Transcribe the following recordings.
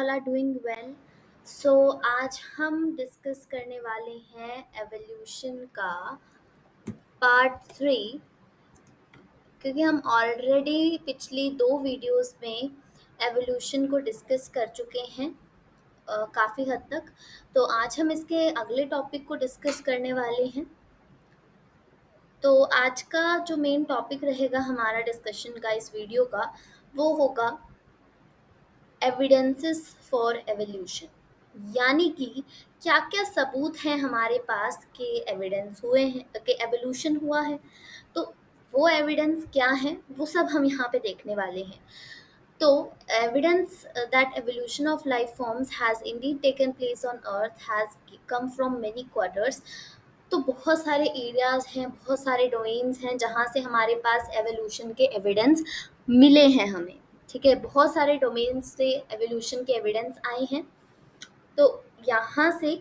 All are doing well. So आज हम discuss करने वाले हैं एवोल्यूशन का पार्ट 3, क्योंकि हम ऑलरेडी पिछली 2 वीडियोस में एवोल्यूशन को डिस्कस कर चुके हैं काफ़ी हद तक। तो आज हम इसके अगले टॉपिक को डिस्कस करने वाले हैं। तो आज का जो मेन टॉपिक रहेगा हमारा डिस्कशन का इस वीडियो का, वो होगा एविडेंसेस फॉर एवोल्यूशन। यानी कि क्या क्या सबूत हैं हमारे पास कि एविडेंस हुए हैं कि एवोल्यूशन हुआ है। तो वो एविडेंस क्या है वो सब हम यहाँ पे देखने वाले हैं। तो evidence that evolution of life forms has Indeed taken place on earth has come from many quarters. तो बहुत सारे एरियाज हैं, बहुत सारे डोमेन्स हैं जहाँ से हमारे पास एवोल्यूशन के एविडेंस मिले हैं हमें। ठीक है, बहुत सारे डोमेन्स से एवोल्यूशन के एविडेंस आए हैं। तो यहाँ से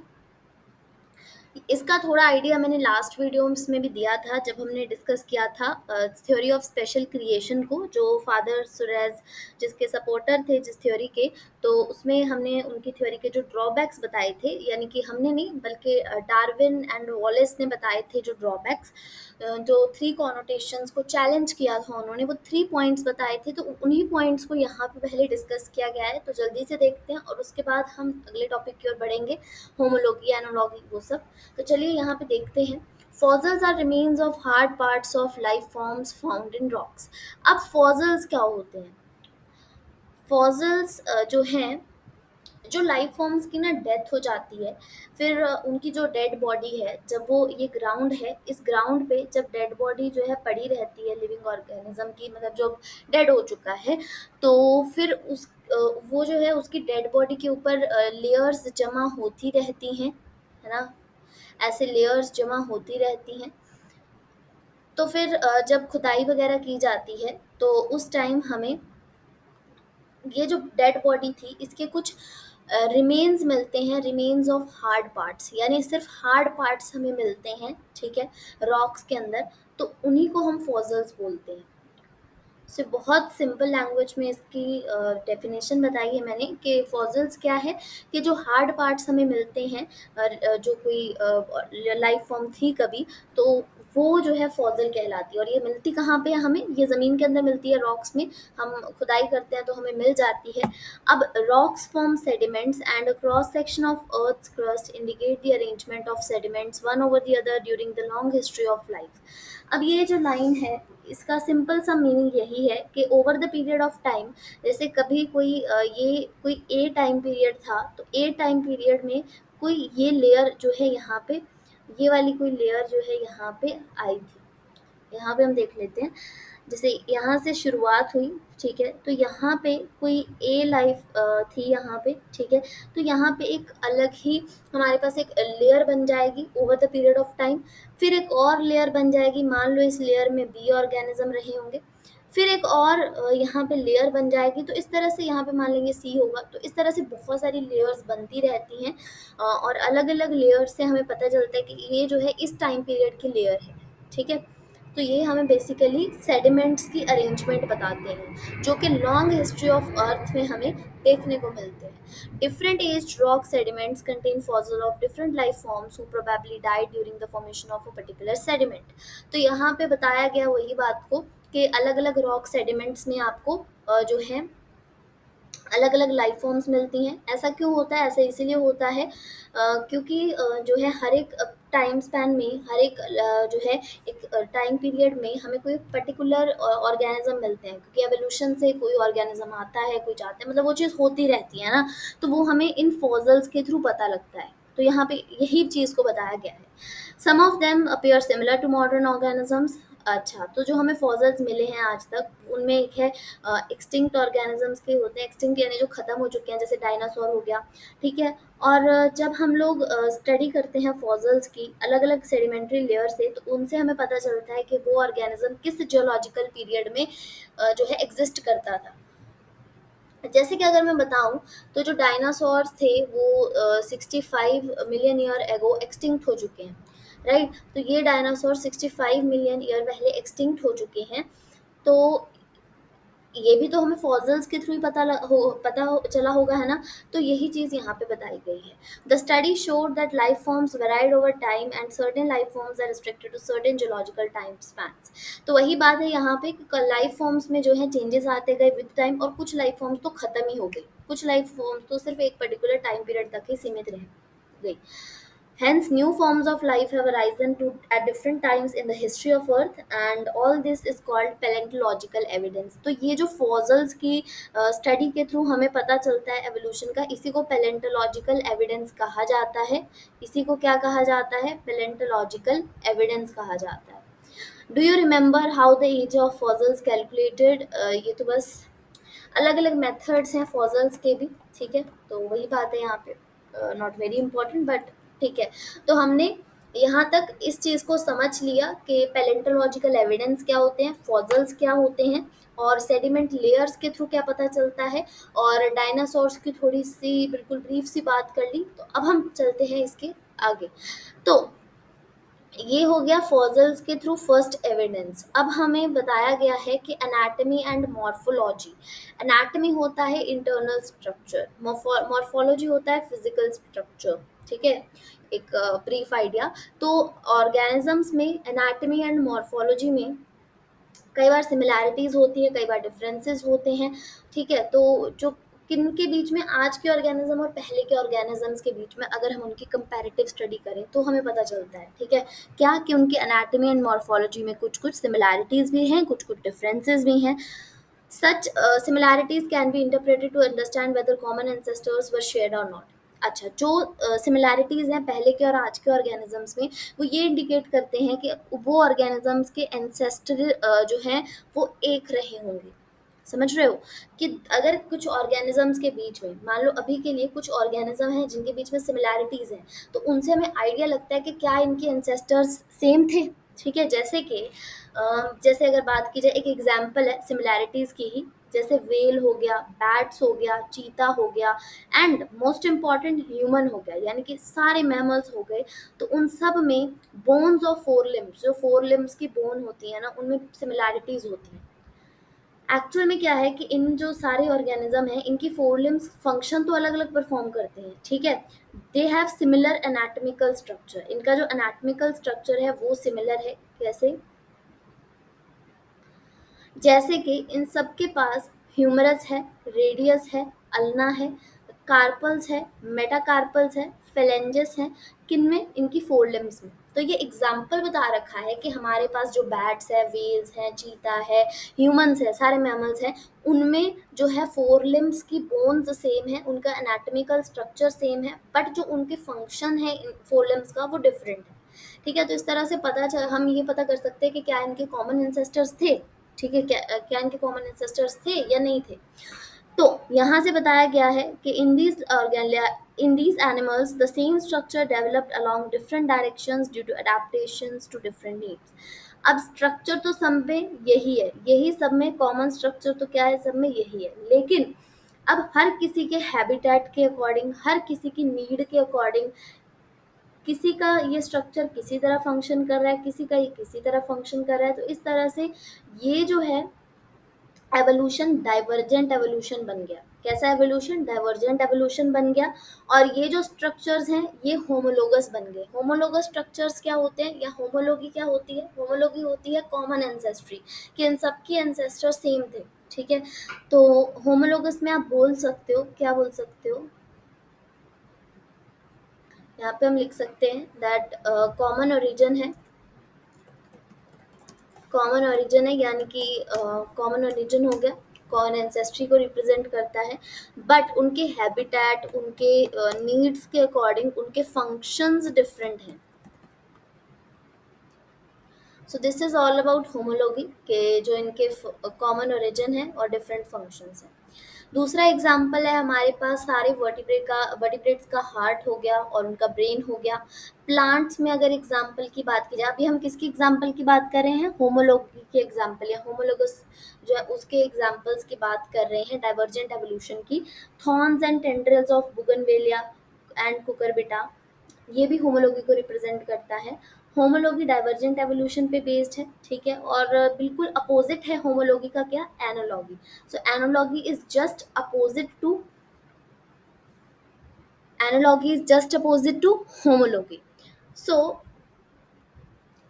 इसका थोड़ा आइडिया मैंने लास्ट वीडियोस में भी दिया था जब हमने डिस्कस किया था थ्योरी ऑफ स्पेशल क्रिएशन को, जो फादर सुरेज जिसके सपोर्टर थे जिस थ्योरी के। तो उसमें हमने उनकी थ्योरी के जो ड्रॉबैक्स बताए थे, यानी कि हमने नहीं बल्कि डार्विन एंड वॉलेस ने बताए थे जो ड्रॉबैक्स, जो 3 कॉनोटेशंस को चैलेंज किया था उन्होंने, वो 3 पॉइंट्स बताए थे। तो उन्हीं पॉइंट्स को यहाँ पे पहले डिस्कस किया गया है। तो जल्दी से देखते हैं और उसके बाद हम अगले टॉपिक की ओर बढ़ेंगे, होमोलॉजी एनोलॉजी वो सब। तो चलिए यहाँ पे देखते हैं। Fossils are remains of hard parts of life forms found in rocks. अब फॉसिल्स क्या होते हैं? फॉसिल्स जो हैं, जो लाइफ फॉर्म्स की ना डेथ हो जाती है, फिर उनकी जो डेड बॉडी है, जब वो ये ग्राउंड है, इस ग्राउंड पे जब डेड बॉडी जो है पड़ी रहती है लिविंग ऑर्गेनिज्म की, मतलब जो डेड हो चुका है, तो फिर वो जो है उसकी डेड बॉडी के ऊपर लेयर्स जमा होती रहती हैं, है ना। ऐसे लेयर्स जमा होती रहती हैं। तो फिर जब खुदाई वगैरह की जाती है तो उस टाइम हमें ये जो डेड बॉडी थी इसके कुछ रिमेन्स मिलते हैं, रिमेन्स ऑफ हार्ड पार्ट्स, यानी सिर्फ हार्ड पार्ट्स हमें मिलते हैं, ठीक है, रॉक्स के अंदर। तो उन्हीं को हम फॉसिल्स बोलते हैं। से बहुत सिंपल लैंग्वेज में इसकी डेफिनेशन बताई है मैंने कि फॉसिल्स क्या है, कि जो हार्ड पार्ट्स हमें मिलते हैं, जो कोई लाइफ फॉर्म थी कभी, तो वो जो है फॉसिल कहलाती है। और ये मिलती कहाँ पे है हमें? ये ज़मीन के अंदर मिलती है, रॉक्स में। हम खुदाई करते हैं तो हमें मिल जाती है। अब rocks form sediments and a cross section of earth's crust indicate the arrangement of sediments one over the other during the long history of life. अब ये जो लाइन है इसका सिंपल सा मीनिंग यही है कि over the period of time, जैसे कभी ये कोई ए टाइम पीरियड था, तो ए टाइम पीरियड में कोई ये लेयर जो है यहाँ पे, ये वाली कोई लेयर जो है यहाँ पे आई थी। यहाँ पे हम देख लेते हैं, जैसे यहाँ से शुरुआत हुई, ठीक है, तो यहाँ पे कोई ए लाइफ थी यहाँ पे, ठीक है। तो यहाँ पे एक अलग ही हमारे पास एक लेयर बन जाएगी over the period of time. फिर एक और लेयर बन जाएगी, मान लो इस लेयर में बी ऑर्गेनिज्म रहे होंगे। फिर एक और यहाँ पे लेयर बन जाएगी, तो इस तरह से यहाँ पे मान लेंगे सी होगा। तो इस तरह से बहुत सारी लेयर्स बनती रहती हैं, और अलग अलग लेयर से हमें पता चलता है कि ये जो है इस टाइम पीरियड की लेयर है, ठीक है। तो ये हमें बेसिकली सेडिमेंट्स की अरेंजमेंट बताते हैं, जो कि लॉन्ग हिस्ट्री ऑफ अर्थ में हमें देखने को मिलते हैं। Different age rock sediments contain fossil of different life forms who probably died during the formation of a particular sediment. तो यहाँ पे बताया गया वही बात को कि अलग अलग रॉक सेडिमेंट्स में आपको जो है अलग अलग लाइफ फॉर्म्स मिलती हैं। ऐसा क्यों होता है? ऐसा इसीलिए होता है क्योंकि जो है हर एक टाइम स्पैन में, हर एक जो है एक टाइम पीरियड में हमें कोई पर्टिकुलर ऑर्गेनिज्म मिलते हैं, क्योंकि एवोल्यूशन से कोई ऑर्गेनिज्म आता है, कोई जाता है, मतलब वो चीज़ होती रहती है ना। तो वो हमें इन फॉसिल्स के थ्रू पता लगता है। तो यहाँ पे यही चीज़ को बताया गया है। Some of them appear similar to modern organisms. अच्छा, तो जो हमें फॉसिल्स मिले हैं आज तक, उनमें एक है एक्सटिंक्ट ऑर्गेनिजम्स के होते हैं। एक्सटिंक्ट यानी जो ख़त्म हो चुके हैं, जैसे डायनासोर हो गया, ठीक है। और जब हम लोग स्टडी करते हैं फॉसिल्स की अलग अलग सेडिमेंट्री लेयर से, तो उनसे हमें पता चलता है कि वो ऑर्गेनिज्म किस जियोलॉजिकल पीरियड में जो है एग्जिस्ट करता था। जैसे कि अगर मैं बताऊं, तो जो डायनासोर्स थे वो 65 मिलियन ईयर एगो एक्सटिंक्ट हो चुके हैं, राइट। तो ये डायनासोर 65 मिलियन ईयर पहले एक्सटिंक्ट हो चुके हैं। तो ये भी तो हमें फॉसिल्स के थ्रू ही चला होगा, है ना? तो यही चीज़ यहाँ पे बताई गई है। The study showed that life forms varied over time and certain life forms are restricted to certain geological time spans. तो वही बात है यहाँ पे कि लाइफ फॉर्म्स में जो है चेंजेस आते गए विद टाइम, और कुछ लाइफ फॉर्म्स तो खत्म ही हो गई, कुछ लाइफ फॉर्म्स तो सिर्फ एक पर्टिकुलर टाइम पीरियड तक ही सीमित रह गई। Hence, new forms of life have arisen at different times in the history of Earth, and all this is called paleontological evidence. तो ये जो fossils की स्टडी के थ्रू हमें पता चलता है एवोल्यूशन का, इसी को paleontological evidence कहा जाता है। इसी को क्या कहा जाता है? paleontological evidence कहा जाता है। Do you remember how the age of fossils calculated? ये तो बस अलग अलग मेथड्स हैं फॉजल्स के भी, ठीक है? तो वही बात है यहाँ पे, नॉट वेरी इंपॉर्टेंट बट ठीक है। तो हमने यहाँ तक इस चीज़ को समझ लिया कि पैलेंटोलॉजिकल एविडेंस क्या होते हैं, फॉजल्स क्या होते हैं, और सेडिमेंट लेयर्स के थ्रू क्या पता चलता है, और डायनासोर्स की थोड़ी सी बिल्कुल ब्रीफ सी बात कर ली। तो अब हम चलते हैं इसके आगे। तो ये हो गया फॉसिल्स के थ्रू फर्स्ट एविडेंस। अब हमें बताया गया है कि एनाटॉमी एंड मॉर्फोलॉजी। एनाटॉमी होता है इंटरनल स्ट्रक्चर, मॉर्फोलॉजी होता है फिजिकल स्ट्रक्चर, ठीक है? एक ब्रीफ आइडिया। तो ऑर्गेनिजम्स में एनाटॉमी एंड मॉर्फोलॉजी में कई बार सिमिलैरिटीज होती है, कई बार डिफरेंसेस होते हैं, ठीक है? तो जो किन के बीच में, आज के ऑर्गेनिज्म और पहले के ऑर्गेनिजम्स के बीच में अगर हम उनकी कंपैरेटिव स्टडी करें तो हमें पता चलता है, ठीक है? क्या कि उनकी एनाटॉमी एंड मॉर्फोलॉजी में कुछ कुछ सिमिलैरिटीज भी हैं, कुछ कुछ डिफरेंसेस भी हैं। Such similarities can be interpreted to understand whether common ancestors were shared or not. अच्छा, जो सिमिलैरिटीज़ हैं पहले के और आज के ऑर्गेनिजम्स में, वो ये इंडिकेट करते हैं कि वो ऑर्गेनिजम्स के एंसेस्टर जो हैं वो एक रहे होंगे। समझ रहे हो कि अगर कुछ ऑर्गेनिजम्स के बीच में, मान लो अभी के लिए कुछ ऑर्गेनिज्म हैं जिनके बीच में सिमिलैरिटीज़ हैं, तो उनसे हमें आइडिया लगता है कि क्या इनके एंसेस्टर्स सेम थे, ठीक है? जैसे अगर बात की जाए, एक एग्जांपल है सिमिलैरिटीज़ की ही, जैसे वेल हो गया, बैट्स हो गया, चीता हो गया, एंड मोस्ट इम्पॉर्टेंट ह्यूमन हो गया, यानी कि सारे मैमल्स हो गए। तो उन सब में बोन्स और फोर लिम्स, जो फोर लिम्स की बोन होती है ना, उनमें सिमिलैरिटीज़ होती हैं। एक्चुअल में क्या है कि इन जो सारे ऑर्गेनिज्म हैं, इनकी फोर लिम्स फंक्शन तो अलग अलग परफॉर्म करते हैं, ठीक है? They have similar anatomical structure. इनका जो एनाटॉमिकल स्ट्रक्चर है वो सिमिलर है। कैसे? जैसे कि इन सब के पास ह्यूमरस है, रेडियस है, अल्ना है, कार्पल्स है, मेटाकार्पल्स है, फेलेंजेस है। किन में? इनकी फोर लिम्स में। तो ये एग्जाम्पल बता रखा है कि हमारे पास जो बैट्स है, वेल्स हैं, चीता है, ह्यूमंस है, सारे मैमल्स हैं, उनमें जो है फोर लिम्स की बोन्स सेम है, उनका एनाटॉमिकल स्ट्रक्चर सेम है, बट जो उनके फंक्शन है फोर लिम्स का वो डिफरेंट है, ठीक है? तो इस तरह से हम ये पता कर सकते हैं कि क्या इनके कॉमन एंसेस्टर्स थे, ठीक है? क्या इनके कॉमन एंसेस्टर्स थे या नहीं थे? तो यहाँ से बताया गया है कि इन these animals the same structure developed along different directions due to adaptations to different needs. अब स्ट्रक्चर तो सब में यही है, यही सब में कॉमन स्ट्रक्चर तो क्या है, सब में यही है, लेकिन अब हर किसी के हैबिटेट के अकॉर्डिंग, हर किसी की नीड के अकॉर्डिंग, किसी का ये स्ट्रक्चर किसी तरह फंक्शन कर रहा है, किसी का ये किसी तरह फंक्शन कर रहा है। तो इस तरह से ये जो है एवोल्यूशन डाइवर्जेंट एवोल्यूशन बन गया। कैसा एवोल्यूशन? डाइवर्जेंट एवोल्यूशन बन गया। और ये जो स्ट्रक्चर्स हैं ये होमोलोगस बन गए। होमोलोगस स्ट्रक्चर्स क्या होते हैं, या होमोलोगी क्या होती है? होमोलोगी होती है कॉमन एंसेस्ट्री, कि इन सबकी एंसेस्टर सेम थे, ठीक है? तो होमोलोगस में आप बोल सकते हो, क्या बोल सकते हो? यहाँ पे हम लिख सकते हैं दैट कॉमन ओरिजिन है, कॉमन ओरिजिन है, यानी कि कॉमन ओरिजिन हो गया, कॉमन एंसेस्ट्री को रिप्रेजेंट करता है, बट उनके हैबिटेट, उनके नीड्स के अकॉर्डिंग उनके फंक्शंस डिफरेंट हैं। So this is all about homology, के जो इनके कॉमन ओरिजिन है और डिफरेंट फंक्शंस हैं। दूसरा एग्जाम्पल है हमारे पास सारे वर्टिब्रेट्स का हार्ट हो गया और उनका ब्रेन हो गया। प्लांट्स में अगर एग्जाम्पल की बात की जाए, अभी हम किसकी एग्जाम्पल की बात कर रहे हैं? होमोलॉगी के एग्जाम्पल, या होमोलोगस जो है उसके एग्जाम्पल्स की बात कर रहे हैं, डाइवर्जेंट एवोल्यूशन की। Thorns and tendrils of bougainvillea and cucurbita, ये भी होमोलॉगी को रिप्रेजेंट करता है। होमोलॉगी डाइवर्जेंट एवोल्यूशन पे बेस्ड है, ठीक है, और बिल्कुल अपोजिट है होमोलॉगी का क्या, analogy. So analogy is just opposite to, analogy is just opposite to homology. So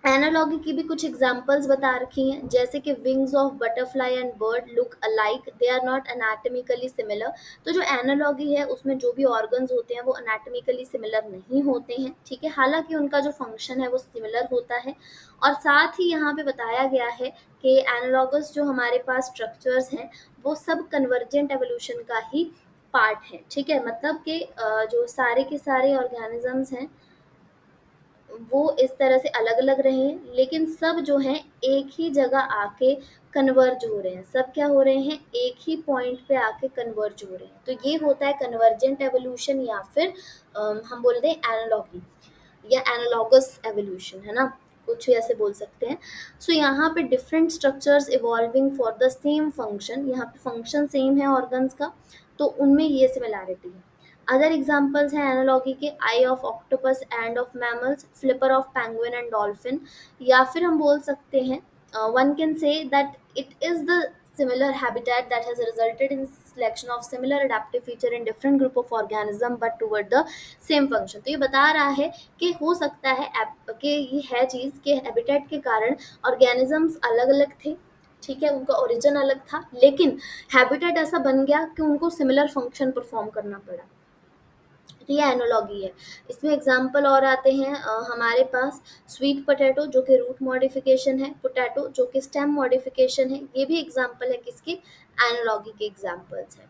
analogy की भी कुछ एग्जांपल्स बता रखी हैं, जैसे कि wings of butterfly and bird look alike, they are not anatomically similar. तो जो एनालॉगी है उसमें जो भी ऑर्गन्स होते हैं वो एनाटॉमिकली सिमिलर नहीं होते हैं, ठीक है, हालांकि उनका जो फंक्शन है वो सिमिलर होता है। और साथ ही यहाँ पे बताया गया है कि एनालॉगस जो हमारे पास स्ट्रक्चर्स हैं वो सब कन्वर्जेंट एवोल्यूशन का ही पार्ट है, ठीक है, मतलब कि जो सारे के सारे ऑर्गेनिजम्स हैं वो इस तरह से अलग अलग रहे हैं, लेकिन सब जो हैं एक ही जगह आके कन्वर्ज हो रहे हैं, सब क्या हो रहे हैं, एक ही पॉइंट पे आके कन्वर्ज हो रहे हैं। तो ये होता है कन्वर्जेंट एवोल्यूशन, या फिर हम बोलते हैं एनालॉगी या एनालॉगस एवोल्यूशन, है ना, कुछ भी ऐसे बोल सकते हैं। सो यहाँ पे different structures evolving for the same function, यहाँ पे फंक्शन सेम है ऑर्गन्स का, तो उनमें ये सिमिलैरिटी है। अदर एग्जाम्पल्स हैं एनालॉगी के, eye of octopus, and of mammals, flipper of penguin and dolphin. या फिर हम बोल सकते हैं, one can say that it is the similar habitat that has resulted in selection of similar adaptive feature in different group of organism but toward the same function। तो ये बता रहा है कि हो सकता है कि ये है चीज़ कि हैबिटेट के कारण ऑर्गेनिजम्स अलग अलग थे, ठीक है, उनका ओरिजिन अलग था, लेकिन हैबिटेट ऐसा बन गया कि उनको सिमिलर फंक्शन परफॉर्म करना पड़ा। तो ये एनोलॉगी है। इसमें एग्जाम्पल और आते हैं हमारे पास स्वीट पोटैटो जो कि रूट मॉडिफिकेशन है, पोटैटो जो कि स्टेम मॉडिफिकेशन है, ये भी एग्जाम्पल है किसके, एनोलॉगी के एग्जाम्पल्स हैं।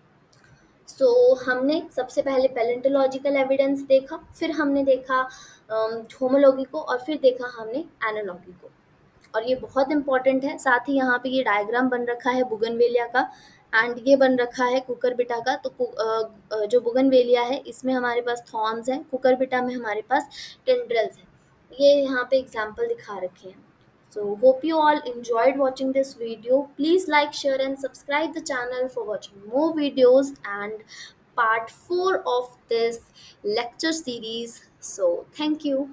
सो हमने सबसे पहले पैलेंटोलॉजिकल एविडेंस देखा, फिर हमने देखा होमोलॉगी को, और फिर देखा हमने एनालॉगी को, और ये बहुत इंपॉर्टेंट है। साथ ही यहाँ पे ये डायग्राम बन रखा है बुगनवेलिया का, एंड ये बन रखा है कुकरबिटा का। तो जो बुगनवेलिया है इसमें हमारे पास थॉर्न्स हैं, कुकरबिटा में हमारे पास टेंड्रल्स हैं। ये यहाँ पे एग्जाम्पल दिखा रखे हैं। So hope you all enjoyed watching this video. Please like, share and subscribe the channel for watching more videos and part 4 of this lecture series. So thank you.